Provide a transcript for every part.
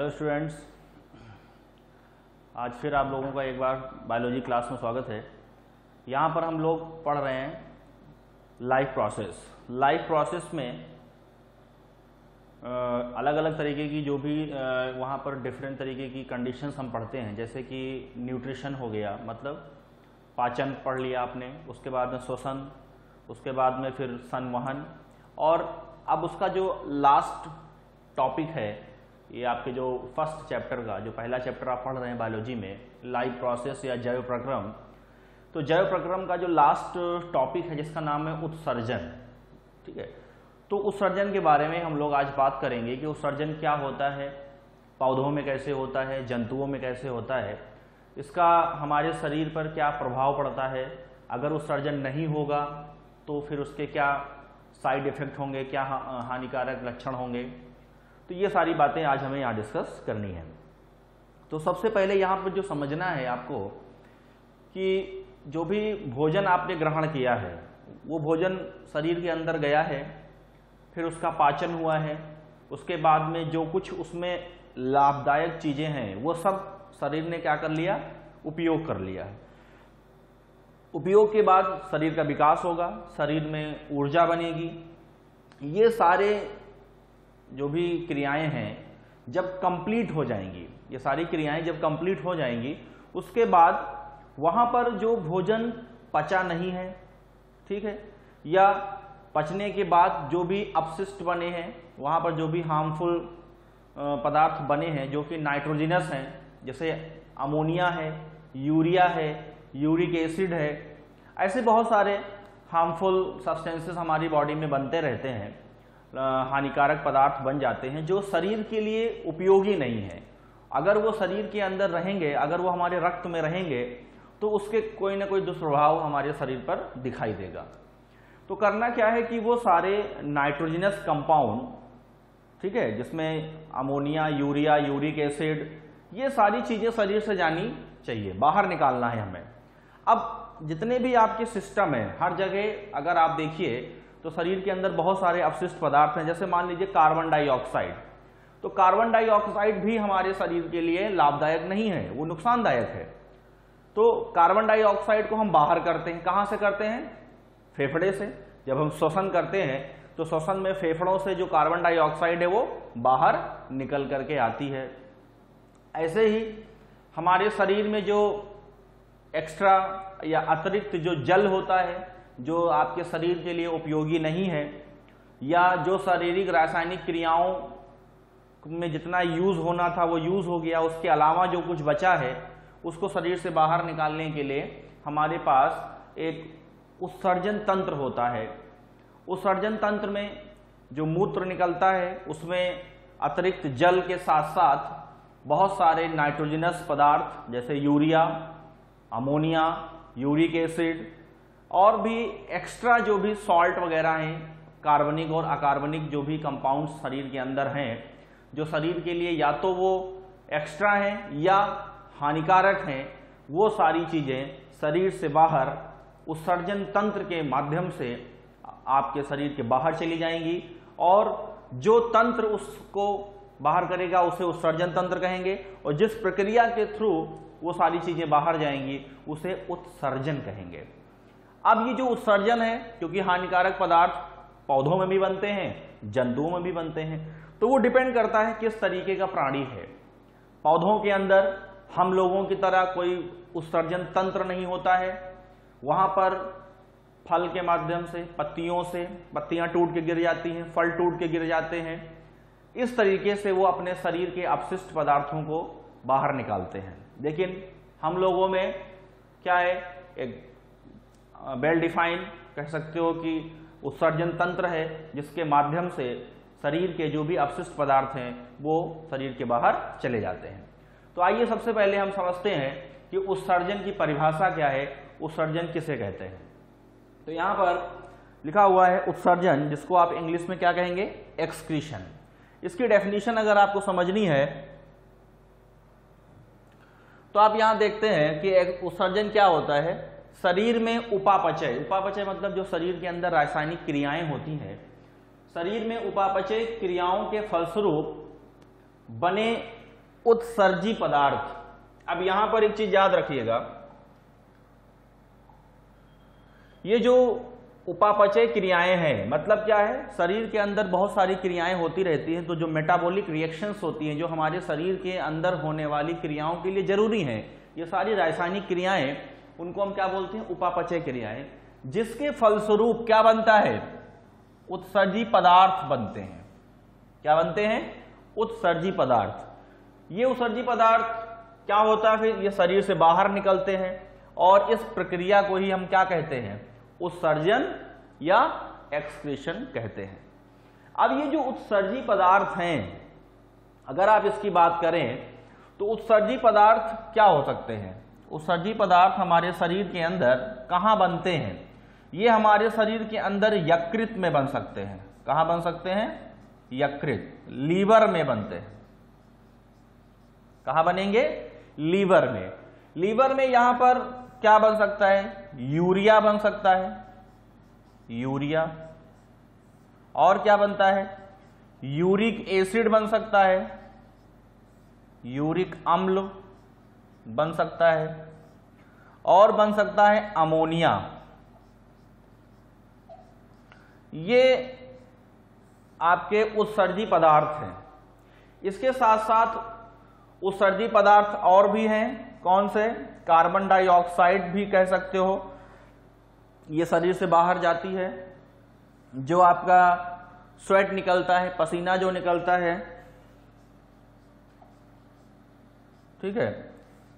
Hello students, आज फिर आप लोगों का एक बार बायोलॉजी क्लास में स्वागत है। यहाँ पर हम लोग पढ़ रहे हैं लाइफ प्रोसेस। लाइफ प्रोसेस में अलग अलग तरीके की जो भी वहाँ पर डिफरेंट तरीके की कंडीशंस हम पढ़ते हैं, जैसे कि न्यूट्रिशन हो गया, मतलब पाचन पढ़ लिया आपने, उसके बाद में श्वसन, उसके बाद में फिर संवहन, और अब उसका जो लास्ट टॉपिक है, ये आपके जो फर्स्ट चैप्टर का जो पहला चैप्टर आप पढ़ रहे हैं बायोलॉजी में, लाइफ प्रोसेस या जैव प्रक्रम। तो जैव प्रक्रम का जो लास्ट टॉपिक है जिसका नाम है उत्सर्जन। ठीक है, तो उत्सर्जन के बारे में हम लोग आज बात करेंगे कि उत्सर्जन क्या होता है, पौधों में कैसे होता है, जंतुओं में कैसे होता है, इसका हमारे शरीर पर क्या प्रभाव पड़ता है, अगर उत्सर्जन नहीं होगा तो फिर उसके क्या साइड इफेक्ट होंगे, क्या हानिकारक लक्षण होंगे। तो ये सारी बातें आज हमें यहाँ डिस्कस करनी है। तो सबसे पहले यहाँ पर जो समझना है आपको कि जो भी भोजन आपने ग्रहण किया है वो भोजन शरीर के अंदर गया है, फिर उसका पाचन हुआ है, उसके बाद में जो कुछ उसमें लाभदायक चीज़ें हैं वो सब शरीर ने क्या कर लिया, उपयोग कर लिया है। उपयोग के बाद शरीर का विकास होगा, शरीर में ऊर्जा बनेगी। ये सारे जो भी क्रियाएं हैं जब कंप्लीट हो जाएंगी, ये सारी क्रियाएं जब कंप्लीट हो जाएंगी, उसके बाद वहां पर जो भोजन पचा नहीं है, ठीक है, या पचने के बाद जो भी अपशिष्ट बने हैं, वहां पर जो भी हार्मफुल पदार्थ बने हैं जो कि नाइट्रोजिनस हैं, जैसे अमोनिया है, यूरिया है, यूरिक एसिड है, ऐसे बहुत सारे हार्मफुल सब्सटेंसेस हमारी बॉडी में बनते रहते हैं, हानिकारक पदार्थ बन जाते हैं जो शरीर के लिए उपयोगी नहीं है। अगर वो शरीर के अंदर रहेंगे, अगर वो हमारे रक्त में रहेंगे तो उसके कोई ना कोई दुष्प्रभाव हमारे शरीर पर दिखाई देगा। तो करना क्या है कि वो सारे नाइट्रोजनस कंपाउंड, ठीक है, जिसमें अमोनिया, यूरिया, यूरिक एसिड, ये सारी चीजें शरीर से जानी चाहिए, बाहर निकालना है हमें। अब जितने भी आपके सिस्टम है, हर जगह अगर आप देखिए तो शरीर के अंदर बहुत सारे अपशिष्ट पदार्थ हैं, जैसे मान लीजिए कार्बन डाइऑक्साइड। तो कार्बन डाइऑक्साइड भी हमारे शरीर के लिए लाभदायक नहीं है, वो नुकसानदायक है। तो कार्बन डाइऑक्साइड को हम बाहर करते हैं, कहाँ से करते हैं? फेफड़े से। जब हम श्वसन करते हैं तो श्वसन में फेफड़ों से जो कार्बन डाइऑक्साइड है वो बाहर निकल करके आती है। ऐसे ही हमारे शरीर में जो एक्स्ट्रा या अतिरिक्त जो जल होता है, जो आपके शरीर के लिए उपयोगी नहीं है, या जो शारीरिक रासायनिक क्रियाओं में जितना यूज होना था वो यूज हो गया, उसके अलावा जो कुछ बचा है उसको शरीर से बाहर निकालने के लिए हमारे पास एक उत्सर्जन तंत्र होता है। उत्सर्जन तंत्र में जो मूत्र निकलता है उसमें अतिरिक्त जल के साथ साथ बहुत सारे नाइट्रोजनस पदार्थ जैसे यूरिया, अमोनिया, यूरिक एसिड और भी एक्स्ट्रा जो भी सॉल्ट वगैरह हैं, कार्बनिक और अकार्बनिक जो भी कंपाउंड्स शरीर के अंदर हैं, जो शरीर के लिए या तो वो एक्स्ट्रा हैं या हानिकारक हैं, वो सारी चीजें शरीर से बाहर उत्सर्जन तंत्र के माध्यम से आपके शरीर के बाहर चली जाएंगी, और जो तंत्र उसको बाहर करेगा उसे उत्सर्जन तंत्र कहेंगे, और जिस प्रक्रिया के थ्रू वो सारी चीजें बाहर जाएंगी उसे उत्सर्जन कहेंगे। अब ये जो उत्सर्जन है, क्योंकि हानिकारक पदार्थ पौधों में भी बनते हैं, जंतुओं में भी बनते हैं, तो वो डिपेंड करता है किस तरीके का प्राणी है। पौधों के अंदर हम लोगों की तरह कोई उत्सर्जन तंत्र नहीं होता है, वहां पर फल के माध्यम से, पत्तियों से पत्तियां टूट के गिर जाती हैं, फल टूट के गिर जाते हैं, इस तरीके से वो अपने शरीर के अपशिष्ट पदार्थों को बाहर निकालते हैं। लेकिन हम लोगों में क्या है, एक वेल डिफाइंड कह सकते हो कि उत्सर्जन तंत्र है, जिसके माध्यम से शरीर के जो भी अपशिष्ट पदार्थ हैं वो शरीर के बाहर चले जाते हैं। तो आइए सबसे पहले हम समझते हैं कि उत्सर्जन की परिभाषा क्या है, उत्सर्जन किसे कहते हैं। तो यहां पर लिखा हुआ है उत्सर्जन, जिसको आप इंग्लिश में क्या कहेंगे, एक्सक्रीशन। इसकी डेफिनेशन अगर आपको समझनी है तो आप यहां देखते हैं कि उत्सर्जन क्या होता है। शरीर में उपापचय, उपापचय मतलब जो शरीर के अंदर रासायनिक क्रियाएं होती हैं, शरीर में उपापचय क्रियाओं के फलस्वरूप बने उत्सर्जी पदार्थ। अब यहां पर एक चीज याद रखिएगा, ये जो उपापचय क्रियाएं हैं, मतलब क्या है, शरीर के अंदर बहुत सारी क्रियाएं होती रहती हैं, तो जो मेटाबॉलिक रिएक्शंस होती हैं, जो हमारे शरीर के अंदर होने वाली क्रियाओं के लिए जरूरी हैं, ये सारी रासायनिक क्रियाएं, उनको हम क्या बोलते हैं, उपापचय क्रियाएं, जिसके फलस्वरूप क्या बनता है, उत्सर्जी पदार्थ बनते हैं। क्या बनते हैं, उत्सर्जी पदार्थ। ये उत्सर्जी पदार्थ क्या होता है, फिर ये शरीर से बाहर निकलते हैं, और इस प्रक्रिया को ही हम क्या कहते हैं, उत्सर्जन या एक्सक्रीशन कहते हैं। अब ये जो उत्सर्जी पदार्थ हैं, अगर आप इसकी बात करें तो उत्सर्जी पदार्थ क्या हो सकते हैं, उत्सर्जी पदार्थ हमारे शरीर के अंदर कहां बनते हैं, ये हमारे शरीर के अंदर यकृत में बन सकते हैं। कहां बन सकते हैं, यकृत, लीवर में बनते हैं। कहां बनेंगे, लीवर में। लीवर में यहां पर क्या बन सकता है, यूरिया बन सकता है, यूरिया, और क्या बनता है, यूरिक एसिड बन सकता है, यूरिक अम्ल बन सकता है, और बन सकता है अमोनिया। ये आपके उत्सर्जी पदार्थ हैं। इसके साथ साथ उत्सर्जी पदार्थ और भी हैं, कौन से, कार्बन डाइऑक्साइड भी कह सकते हो, ये शरीर से बाहर जाती है। जो आपका स्वेट निकलता है, पसीना जो निकलता है, ठीक है,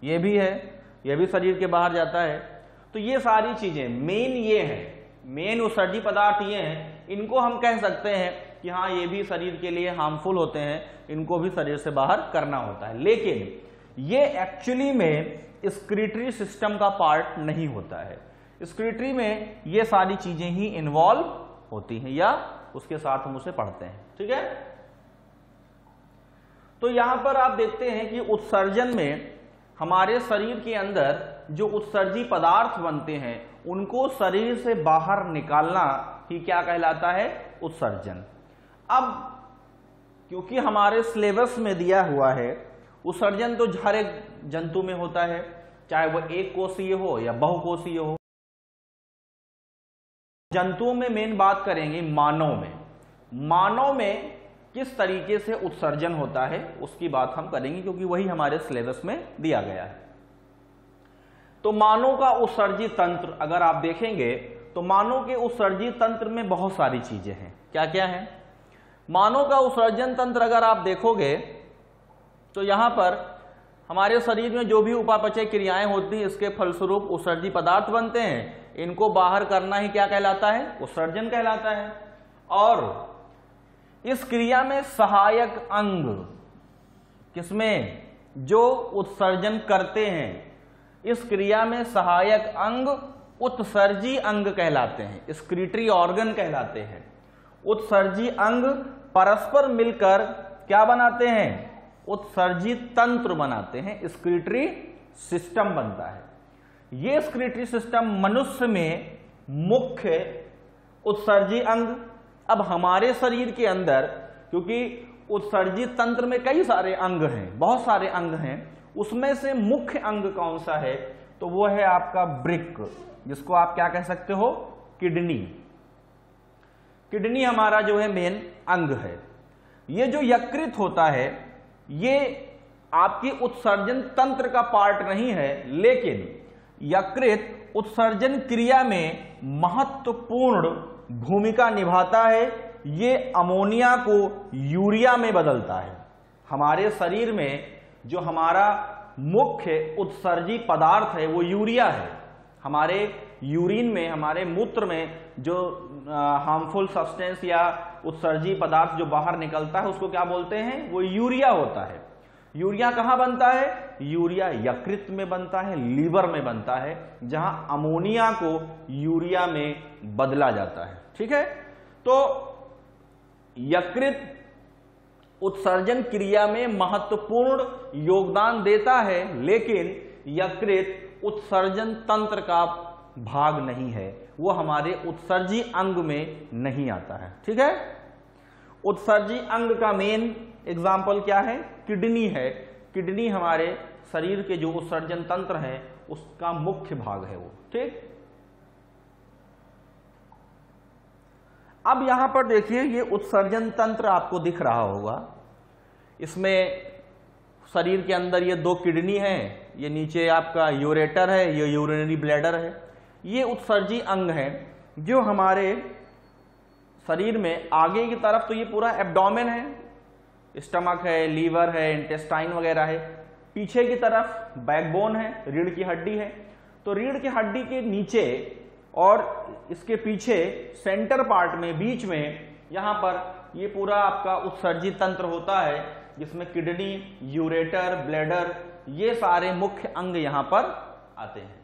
ये भी है, ये भी शरीर के बाहर जाता है। तो ये सारी चीजें मेन ये हैं, मेन उत्सर्जी पदार्थ ये हैं, इनको हम कह सकते हैं कि हाँ ये भी शरीर के लिए हार्मफुल होते हैं, इनको भी शरीर से बाहर करना होता है। लेकिन ये एक्चुअली में स्क्रीटरी सिस्टम का पार्ट नहीं होता है। स्क्रीटरी में ये सारी चीजें ही इन्वॉल्व होती हैं, या उसके साथ हम उसे पढ़ते हैं, ठीक है। तो यहां पर आप देखते हैं कि उत्सर्जन में हमारे शरीर के अंदर जो उत्सर्जी पदार्थ बनते हैं, उनको शरीर से बाहर निकालना ही क्या कहलाता है, उत्सर्जन। अब क्योंकि हमारे सिलेबस में दिया हुआ है, उत्सर्जन तो हर एक जंतु में होता है, चाहे वह एक कोषीय हो या बहुकोषीय हो। जंतुओं में मेन बात करेंगे मानव में। मानव में किस तरीके से उत्सर्जन होता है उसकी बात हम करेंगे, क्योंकि वही हमारे सिलेबस में दिया गया है। तो मानव का उत्सर्जी तंत्र अगर आप देखेंगे तो मानव के उत्सर्जी तंत्र में बहुत सारी चीजें हैं। क्या क्या है, मानव का उत्सर्जन तंत्र अगर आप देखोगे तो यहां पर हमारे शरीर में जो भी उपापचय क्रियाएं होती हैं, इसके फलस्वरूप उत्सर्जी पदार्थ बनते हैं। इनको बाहर करना ही क्या कहलाता है, उत्सर्जन कहलाता है। और इस क्रिया में सहायक अंग, किसमें, जो उत्सर्जन करते हैं, इस क्रिया में सहायक अंग उत्सर्जी अंग कहलाते हैं, एक्सक्रीटरी ऑर्गन कहलाते हैं। उत्सर्जी अंग परस्पर मिलकर क्या बनाते हैं, उत्सर्जी तंत्र बनाते हैं, एक्सक्रीटरी सिस्टम बनता है। ये एक्सक्रीटरी सिस्टम मनुष्य में मुख्य उत्सर्जी अंग। अब हमारे शरीर के अंदर क्योंकि उत्सर्जी तंत्र में कई सारे अंग हैं, बहुत सारे अंग हैं, उसमें से मुख्य अंग कौन सा है, तो वो है आपका वृक्क, जिसको आप क्या कह सकते हो, किडनी। किडनी हमारा जो है मेन अंग है। ये जो यकृत होता है, ये आपकी उत्सर्जन तंत्र का पार्ट नहीं है, लेकिन यकृत उत्सर्जन क्रिया में महत्वपूर्ण भूमिका निभाता है। ये अमोनिया को यूरिया में बदलता है। हमारे शरीर में जो हमारा मुख्य उत्सर्जी पदार्थ है वो यूरिया है। हमारे यूरिन में, हमारे मूत्र में जो हार्मफुल सब्सटेंस या उत्सर्जी पदार्थ जो बाहर निकलता है उसको क्या बोलते हैं, वो यूरिया होता है। यूरिया कहां बनता है, यूरिया यकृत में बनता है, लीवर में बनता है, जहां अमोनिया को यूरिया में बदला जाता है। ठीक है, तो यकृत उत्सर्जन क्रिया में महत्वपूर्ण योगदान देता है, लेकिन यकृत उत्सर्जन तंत्र का भाग नहीं है, वो हमारे उत्सर्जी अंग में नहीं आता है। ठीक है, उत्सर्जी अंग का मेन एग्जाम्पल क्या है, किडनी है। किडनी हमारे शरीर के जो उत्सर्जन तंत्र है उसका मुख्य भाग है वो। ठीक, अब यहां पर देखिए ये उत्सर्जन तंत्र आपको दिख रहा होगा। इसमें शरीर के अंदर ये 2 किडनी है, ये नीचे आपका यूरेटर है, ये यूरिनरी ब्लैडर है। ये उत्सर्जी अंग है जो हमारे शरीर में आगे की तरफ तो ये पूरा एब्डोमेन है, स्टमक है, लीवर है, इंटेस्टाइन वगैरह है। पीछे की तरफ बैकबोन है, रीढ़ की हड्डी है। तो रीढ़ की हड्डी के नीचे और इसके पीछे सेंटर पार्ट में बीच में यहां पर ये पूरा आपका उत्सर्जी तंत्र होता है, जिसमें किडनी, यूरेटर, ब्लैडर ये सारे मुख्य अंग यहां पर आते हैं।